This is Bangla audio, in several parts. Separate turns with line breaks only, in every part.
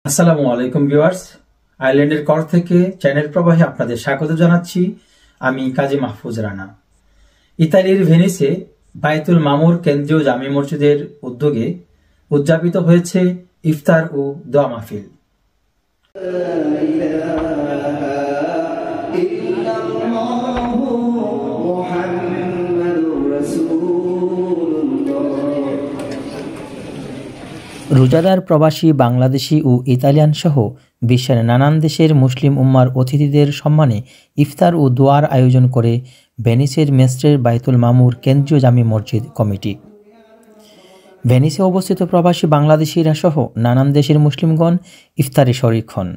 আসসালামু আলাইকুম ভিউয়ার্স, আইল্যান্ডের কর থেকে চ্যানেল প্রবাহে আপনাদের স্বাগত জানাচ্ছি। আমি কাজী মাহফুজ রানা। ইতালির ভেনিসে বায়তুল মামুর কেন্দ্রীয় জামে মসজিদের উদ্যোগে উদযাপিত হয়েছে ইফতার ও দোয়া মাহফিল। রোজাদার প্রবাসী বাংলাদেশি ও ইতালিয়ান সহ বিশ্বের নানান দেশের মুসলিম উম্মার অতিথিদের সম্মানে ইফতার ও দোয়ার আয়োজন করে ভেনিসের মেস্ট্রের বায়তুল মামুর কেন্দ্রীয় জামে মসজিদ কমিটি। ভেনিসে অবস্থিত প্রবাসী বাংলাদেশিরা সহ নানান দেশের মুসলিমগণ ইফতারে শরিক হন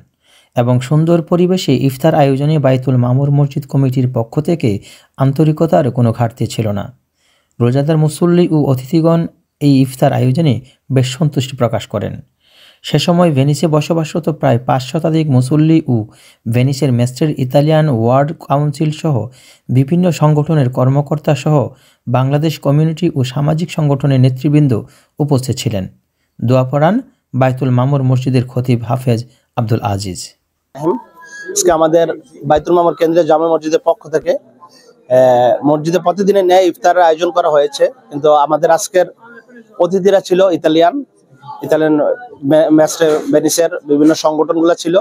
এবং সুন্দর পরিবেশে ইফতার আয়োজনে বায়তুল মামুর মসজিদ কমিটির পক্ষ থেকে আন্তরিকতার কোনো ঘাটতি ছিল না। রোজাদার মুসল্লি ও অতিথিগণ এই ইফতার আয়োজনে বেশ সন্তুষ্টি প্রকাশ করেন। সে সময় ভেনিসে বসবাসরত প্রায় 5 শতাধিক মুসল্লি ও ভেনিসের মেস্ট্রের ইতালিয়ান ওয়ার্ড কাউন্সিল সহ বিভিন্ন সংগঠনের কর্মকর্তা সহ বাংলাদেশ কমিউনিটি ও সামাজিক সংগঠনের নেতৃবৃন্দ উপস্থিত ছিলেন। দোয়া পড়ান বায়তুল মামুর মসজিদের খতিব হাফেজ আব্দুল আজিজ।
আজকে আমাদের বায়তুল মামুর কেন্দ্রীয় জামে মসজিদের পক্ষ থেকে মসজিদে প্রতিদিনের ন্যায় ইফতারের আয়োজন করা হয়েছে, কিন্তু আমাদের আজকের অতিথিরা ছিল ইতালিয়ান মেস্ট্রে ভেনিসের বিভিন্ন সংগঠনগুলো ছিল।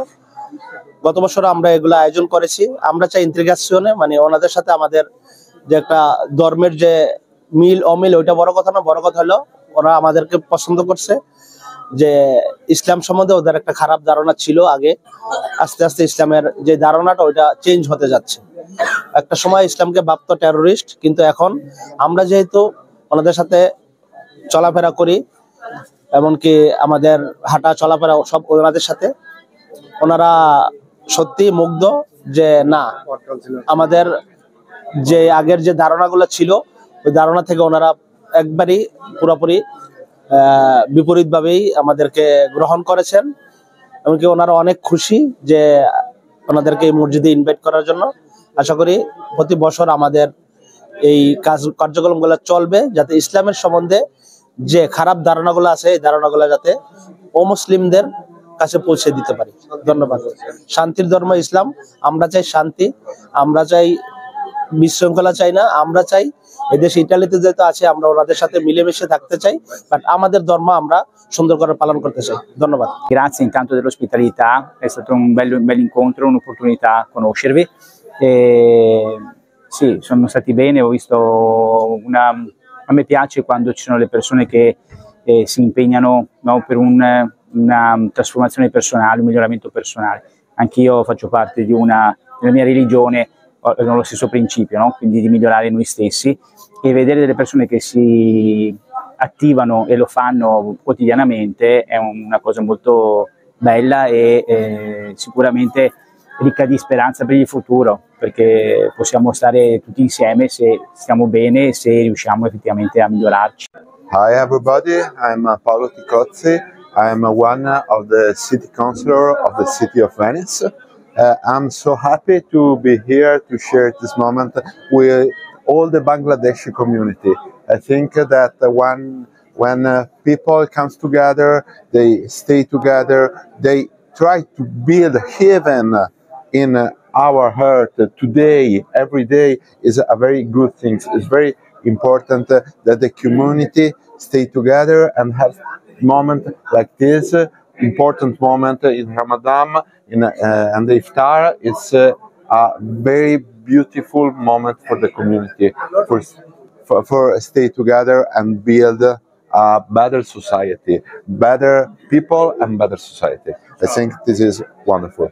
গত বছর আমরা এগুলো আয়োজন করেছি। আমরা চাই ইন্টিগ্রেশনে, মানে ওনাদের সাথে আমাদের যে একটা ধর্মের যে মিল অমিল, ওইটা বড় কথা না, বড় কথা হলো ওরা আমাদেরকে পছন্দ করছে। যে ইসলাম সম্বন্ধে ওদের একটা খারাপ ধারণা ছিল আগে, আস্তে আস্তে ইসলামের যে ধারণাটা ওইটা চেঞ্জ হতে যাচ্ছে। একটা সময় ইসলামকে ভাবতো টেরোরিস্ট, কিন্তু এখন আমরা যেহেতু ওনাদের সাথে চলাফেরা করি, এমনকি আমাদের হাঁটা চলাফেরা সব ওনাদের সাথে, ওনারা সত্যি মুগ্ধ যে না, আমাদের যে আগের যে ধারণাগুলো ছিল ওই ধারণা থেকে ওনারা একবারই পুরোপুরি বিপরীতভাবেই আমাদেরকে গ্রহণ করেছেন। এমনকি ওনারা অনেক খুশি যে ওনাদেরকে এই মসজিদে ইনভাইট করার জন্য। আশা করি প্রতি বছর আমাদের এই কার্যক্রমগুলো চলবে, যাতে ইসলামের সম্বন্ধে যে খারাপ ধারণাগুলো আছে এই ধারণাগুলো যাতে অমুসলিমদের কাছে পৌঁছে দিতে পারি। ধন্যবাদ। শান্তির ধর্ম ইসলাম। আমরা চাই শান্তি, আমরা চাই বিশৃঙ্খলা চাই না। আমরা চাই এদেশে ইটালিতে যেহেতু আছে আমরা ওনাদের সাথে মিলেমিশে থাকতে চাই, বাট আমাদের ধর্ম আমরা সুন্দর করে পালন করতে চাই। ধন্যবাদ।
Grazie intanto dell'ospitalità, è stato un bel incontro, un'opportunità conoscervi. Sì, sono stati bene, ho visto a me piace quando ci sono le persone che si impegnano, no, per una trasformazione personale, un miglioramento personale. Anch'io faccio parte della mia religione, hanno lo stesso principio, no? Quindi di migliorare noi stessi, e vedere delle persone che si attivano e lo fanno quotidianamente è una cosa molto bella e sicuramente ricca di speranza per il futuro, perché possiamo stare tutti insieme se stiamo bene e se riusciamo effettivamente a migliorarci.
Hi everybody, I'm Paolo Ticozzi. I'm one of the city councillor of the city of Venice. I'm so happy to be here to share this moment with all the Bangladeshi community. I think that when people comes together, they stay together, they try to build heaven in our heart today, every day is a very good thing. It's very important that the community stay together and have moment like this, important moment in Ramadan, and the Iftar. It's a very beautiful moment for the community, for stay together and build a better society, better people and better society. I think this is wonderful.